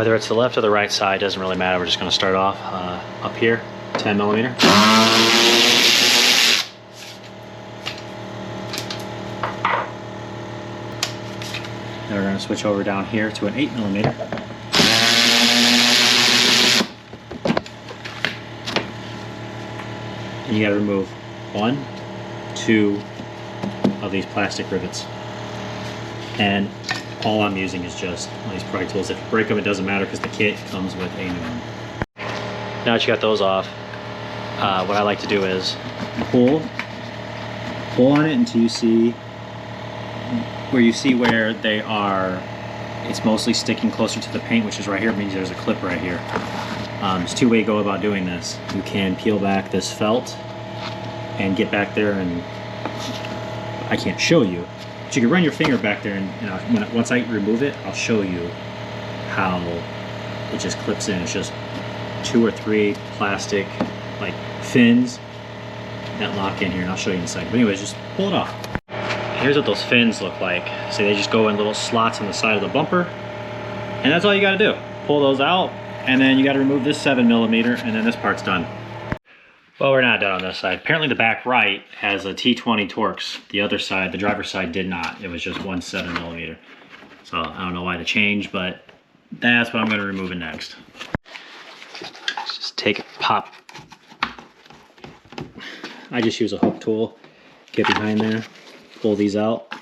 Whether it's the left or the right side, doesn't really matter. We're just going to start off up here, 10 millimeter. Then we're going to switch over down here to an 8 millimeter. And you got to remove 1, 2 of these plastic rivets. And all I'm using is just these pry tools. If you break them, it doesn't matter because the kit comes with a new one. Now that you got those off, what I like to do is pull on it until you see where they are. It's mostly sticking closer to the paint, which is right here. It means there's a clip right here. There's 2 ways to go about doing this. You can peel back this felt and get back there, and I can't show you, but you can run your finger back there, and once I remove it, I'll show you how it just clips in. It's just 2 or 3 plastic like fins that lock in here, and I'll show you in a second. But anyways, just pull it off. Here's what those fins look like. See, they just go in little slots on the side of the bumper, and that's all you got to do. Pull those out, and then you got to remove this 7 millimeter, and then this part's done. Well, we're not done on this side. Apparently the back right has a T20 Torx. The other side, the driver's side, did not. It was just 1 7 millimeter. So I don't know why the change, but that's what I'm going to remove it next. Just take it, pop. I just use a hook tool. Get behind there, pull these out.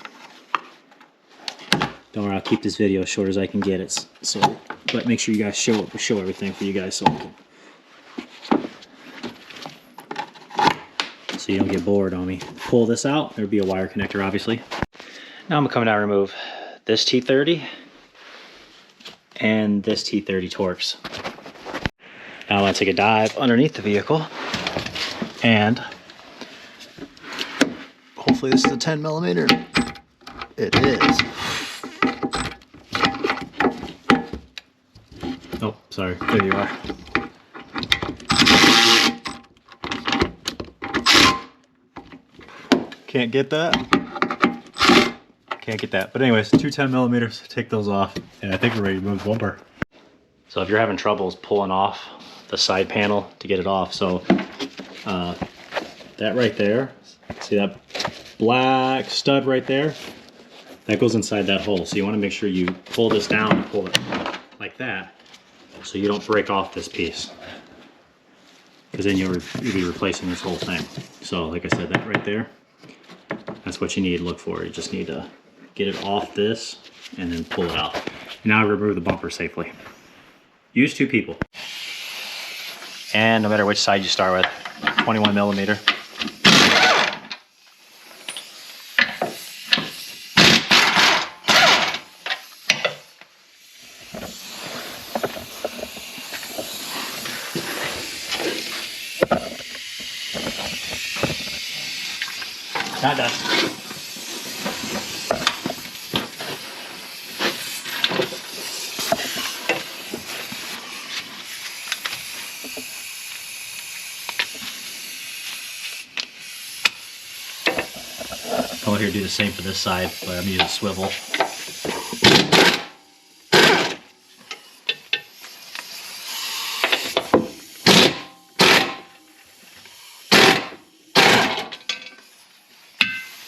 Don't worry, I'll keep this video as short as I can get it. So, but make sure you guys show everything for you guys so you don't get bored on me. Pull this out. There'd be a wire connector, obviously. Now I'm coming down and remove this T30 and this T30 Torx. Now I'm going to take a dive underneath the vehicle, and hopefully this is a 10 millimeter. It is. Oh, sorry. There you are. Can't get that. Can't get that. But anyways, 2 10 millimeters. Take those off, and I think we're ready to move the bumper. So if you're having troubles pulling off the side panel to get it off, so that right there, see that black stud right there? That goes inside that hole. So you want to make sure you pull this down and pull it like that, so you don't break off this piece, because then you'll be replacing this whole thing. So like I said, that right there, that's what you need to look for. You just need to get it off this and then pull it out. Now remove the bumper safely. Use 2 people. And no matter which side you start with, 21 millimeter. Not done. Come over here, do the same for this side, but I'm using a swivel.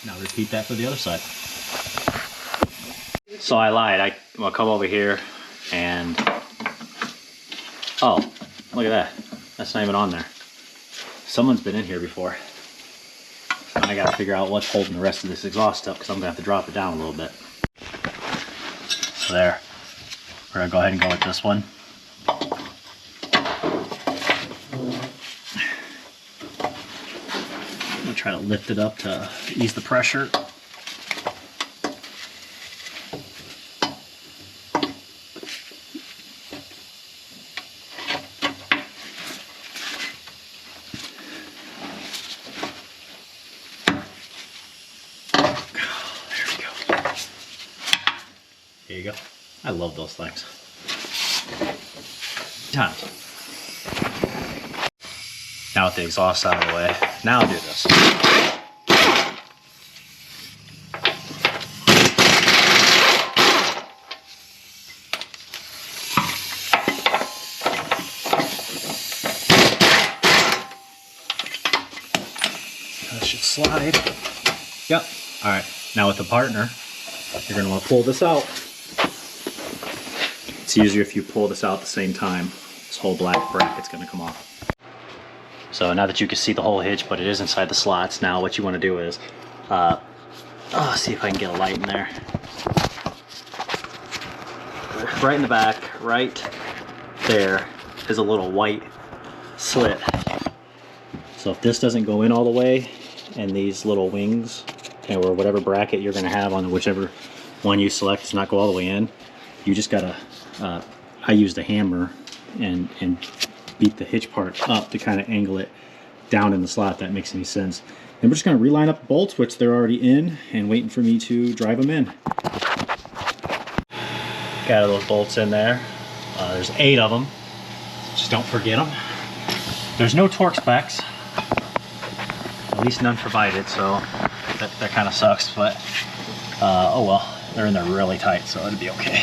Now repeat that for the other side. So I lied. I'm gonna come over here and, oh, look at that. That's not even on there. Someone's been in here before. I gotta figure out what's holding the rest of this exhaust up, because I'm gonna have to drop it down a little bit. So there. We're gonna go ahead and go with this one. I'm gonna try to lift it up to ease the pressure. There you go. I love those things. Times. Now with the exhaust out of the way, now I'll do this. slide. Yep. All right. Now with the partner, you're gonna want to pull this out. It's easier if you pull this out at the same time. This whole black bracket's gonna come off. So now that you can see the whole hitch, but it is inside the slots, now what you want to do is, see if I can get a light in there. Right in the back, right there, is a little white slit. So if this doesn't go in all the way, and these little wings, or whatever bracket you're gonna have on whichever one you select does not go all the way in, you just gotta, I used a hammer and beat the hitch part up to kind of angle it down in the slot, if that makes any sense. Then we're just gonna reline up the bolts, which they're already in, and waiting for me to drive them in. Got those bolts in there. There's 8 of them. Just don't forget them. There's no torque specs, at least none provided, so that kind of sucks, but oh well, they're in there really tight, so it'll be okay.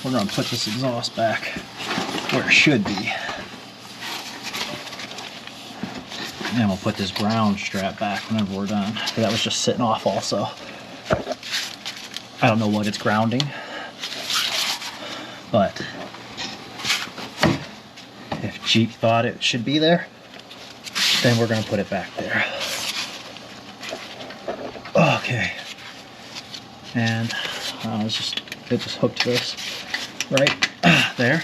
We're gonna put this exhaust back where it should be. And then we'll put this ground strap back whenever we're done. That was just sitting off also. I don't know what it's grounding, but if Jeep thought it should be there, then we're gonna put it back there. Okay. And let's just get this hooked to this right there.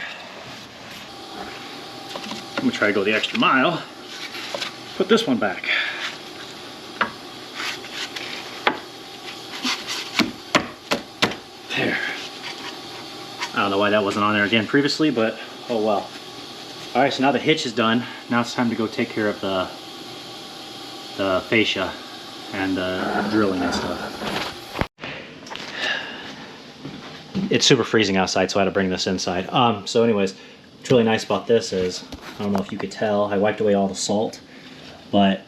I'm gonna try to go the extra mile. Put this one back. There. I don't know why that wasn't on there again previously, but oh well. All right, so now the hitch is done. Now it's time to go take care of the fascia and drilling and stuff. It's super freezing outside, so I had to bring this inside. So anyways, what's really nice about this is, I don't know if you could tell, I wiped away all the salt, but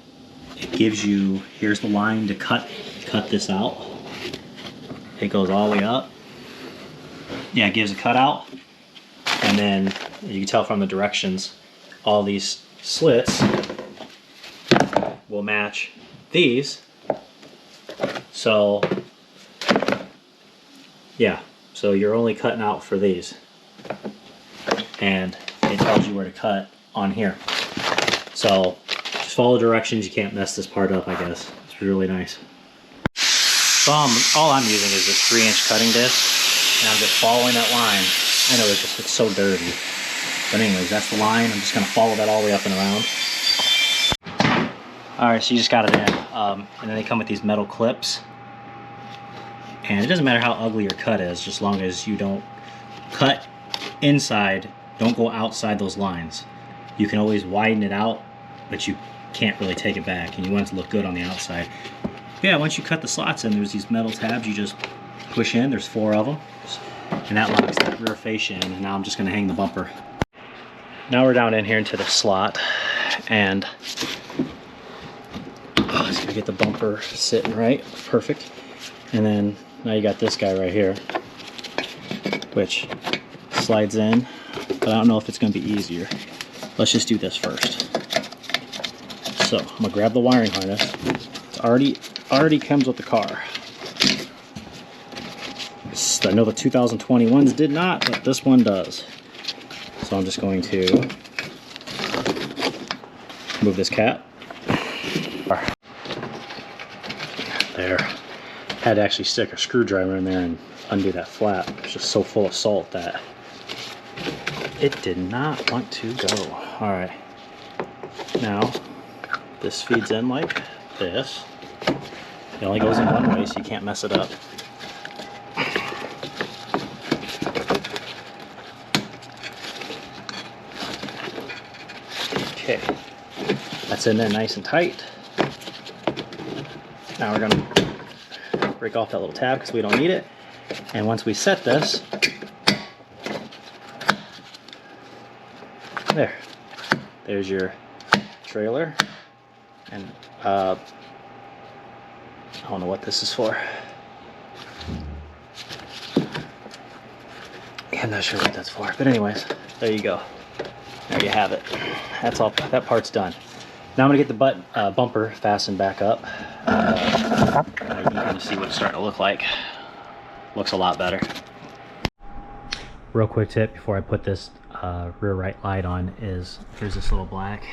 it gives you, here's the line to cut this out. It goes all the way up. Yeah, it gives a cutout. And then you can tell from the directions, all these slits will match these. So yeah, so you're only cutting out for these. And it tells you where to cut on here. So just follow directions, you can't mess this part up, I guess. It's really nice. So all I'm using is this 3-inch cutting disc, and I'm just following that line. I know it's so dirty. But anyways, that's the line. I'm just gonna follow that all the way up and around. All right, so you just got it in. And then they come with these metal clips. And it doesn't matter how ugly your cut is, just as long as you don't cut inside, don't go outside those lines. You can always widen it out, but you can't really take it back, and you want it to look good on the outside. Yeah, once you cut the slots in, there's these metal tabs you just push in. There's 4 of them, and that locks that rear fascia in. And now I'm just going to hang the bumper. Now we're down in here into the slot, and just going to get the bumper sitting right, perfect. And then now you got this guy right here, which slides in, but I don't know if it's going to be easier. Let's just do this first. So I'm gonna grab the wiring harness. It's already comes with the car. I know the 2021s did not, but this one does. So I'm just going to move this cap. There. Had to actually stick a screwdriver in there and undo that flap. It's just so full of salt that it did not want to go. All right. Now, this feeds in like this. It only goes in one way, so you can't mess it up. Okay. That's in there nice and tight. Now we're gonna break off that little tab because we don't need it. And once we set this, there's your trailer, and I don't know what this is for. I'm not sure what that's for, but anyways, there you go. there you have it. That's all, that part's done. Now I'm gonna get the bumper fastened back up. You can kind of see what it's starting to look like. Looks a lot better. Real quick tip before I put this rear right light on is, here's this little black,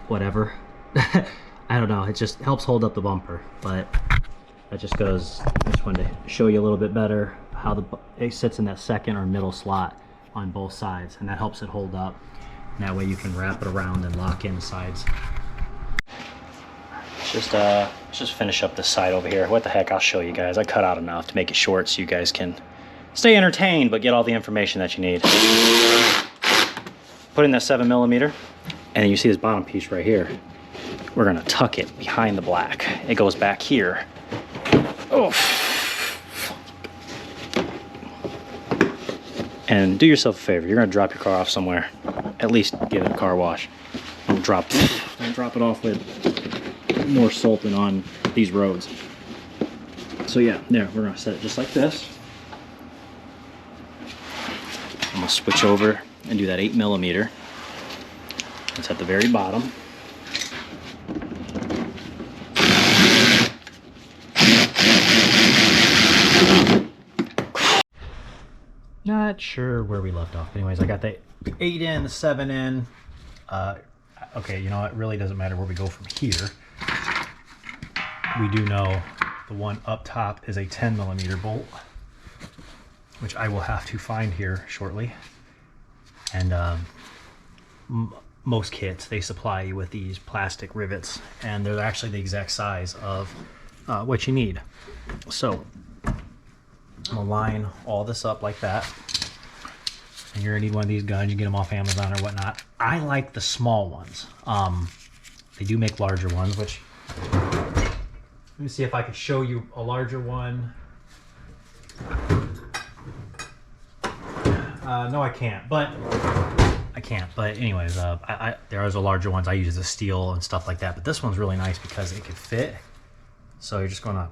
whatever. I don't know, it just helps hold up the bumper, but that just goes, I just wanted to show you a little bit better how it sits in that second or middle slot on both sides, and that helps it hold up. And that way you can wrap it around and lock in the sides. Let's just finish up this side over here. What the heck, I'll show you guys. I cut out enough to make it short so you guys can stay entertained but get all the information that you need. Put in that 7mm, and then you see this bottom piece right here. We're gonna tuck it behind the black. It goes back here. Oh. And do yourself a favor, you're gonna drop your car off somewhere. At least give it a car wash. Don't drop it off with more salt than on these roads. So yeah, there, we're gonna set it just like this. I'm gonna switch over and do that 8mm. It's at the very bottom. Not sure where we left off. Anyways, I got the 8 in, the 7 in. Okay, you know what? It really doesn't matter where we go from here. We do know the one up top is a 10mm bolt, which I will have to find here shortly. And most kits, they supply you with these plastic rivets, and they're actually the exact size of what you need. So I'm gonna line all this up like that. And you're gonna need one of these guns. You get them off Amazon or whatnot. I like the small ones. They do make larger ones, which, let me see if I can show you a larger one. No, I can't, but anyways, there is a larger ones. I use the steel and stuff like that, but this one's really nice because it can fit. So you're just gonna,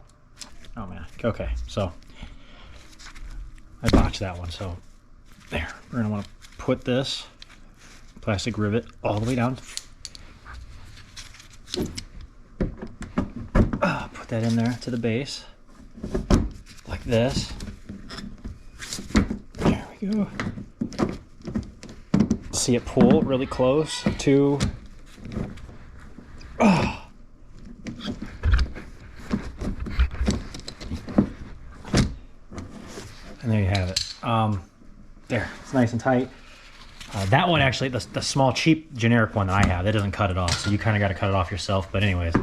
oh man, okay, so I botched that one. So there, we're gonna want to put this plastic rivet all the way down. Put that in there to the base, like this. There we go. See it pull really close to. And there you have it. There, it's nice and tight. That one actually, the small cheap generic one that I have, that doesn't cut it off, so you kind of got to cut it off yourself. But anyways,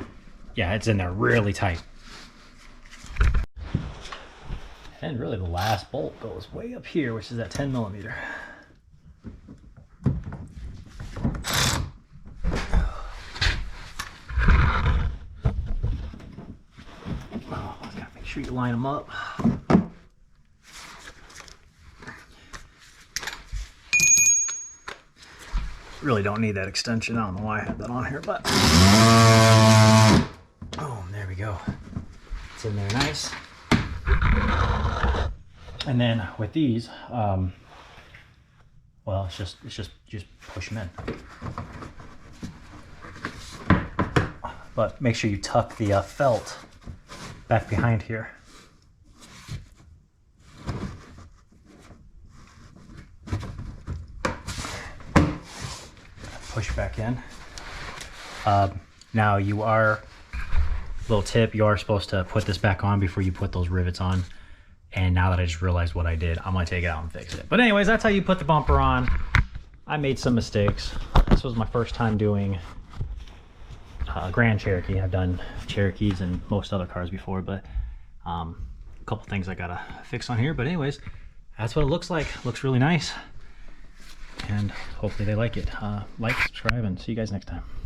yeah, it's in there really tight. And really the last bolt goes way up here, which is that 10mm. Oh, gotta make sure you line them up. Really don't need that extension. I don't know why I have that on here, but oh, there we go. It's in there nice. And then with these, well, it's just push them in. But make sure you tuck the felt back behind here. Push back in. Now you are, little tip, you are supposed to put this back on before you put those rivets on. And now that I just realized what I did, I'm gonna take it out and fix it. But anyways, that's how you put the bumper on. I made some mistakes. This was my first time doing Grand Cherokee. I've done Cherokees and most other cars before, but a couple things I gotta fix on here. But anyways, that's what it looks like. Looks really nice. And hopefully they like it. Like, subscribe, and see you guys next time.